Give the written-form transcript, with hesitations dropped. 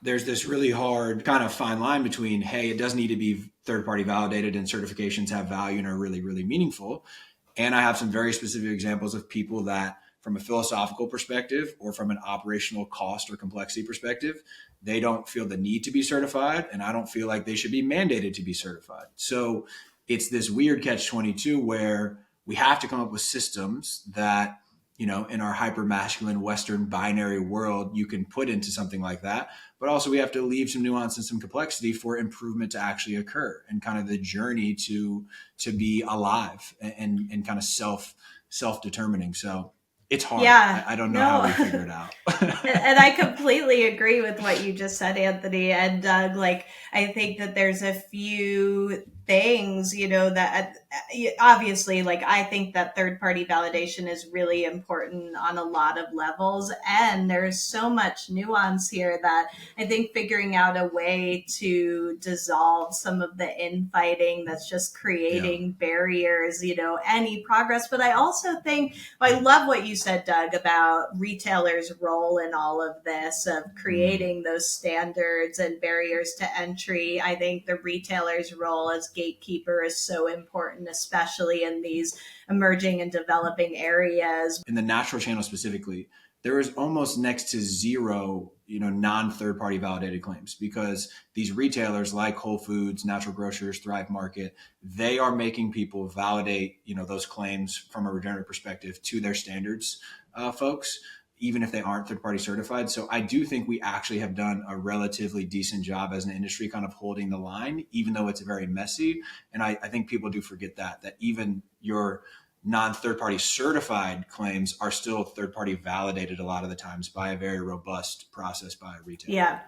there's this really hard kind of fine line between, hey, it does need to be third party validated and certifications have value and are really, really meaningful. And I have some very specific examples of people that, from a philosophical perspective or from an operational cost or complexity perspective, they don't feel the need to be certified. And I don't feel like they should be mandated to be certified. So it's this weird catch 22 where we have to come up with systems that, in our hyper masculine Western binary world, you can put into something like that. But also we have to leave some nuance and some complexity for improvement to actually occur, and kind of the journey to be alive and kind of self-determining. So it's hard. Yeah, I don't know how no. we figure it out. And I completely agree with what you just said, Anthony and Doug. Like, I think that there's a few things, that obviously, like, I think that third party validation is really important on a lot of levels. And there's so much nuance here that I think figuring out a way to dissolve some of the infighting that's just Yeah. creating barriers, any progress. But I also think, I love what you said, Doug, about retailers' role in all of this, of Mm. creating those standards and barriers to entry. I think the retailer's role as gatekeeper is so important, especially in these emerging and developing areas. In the natural channel specifically, there is almost next to zero, non third party validated claims, because these retailers like Whole Foods, Natural Grocers, Thrive Market, they are making people validate, those claims from a regenerative perspective to their standards, folks, even if they aren't third party certified. So I do think we actually have done a relatively decent job as an industry kind of holding the line, even though it's very messy. And I think people do forget that even your non-third party certified claims are still third party validated a lot of the times by a very robust process by a retailer. Yeah.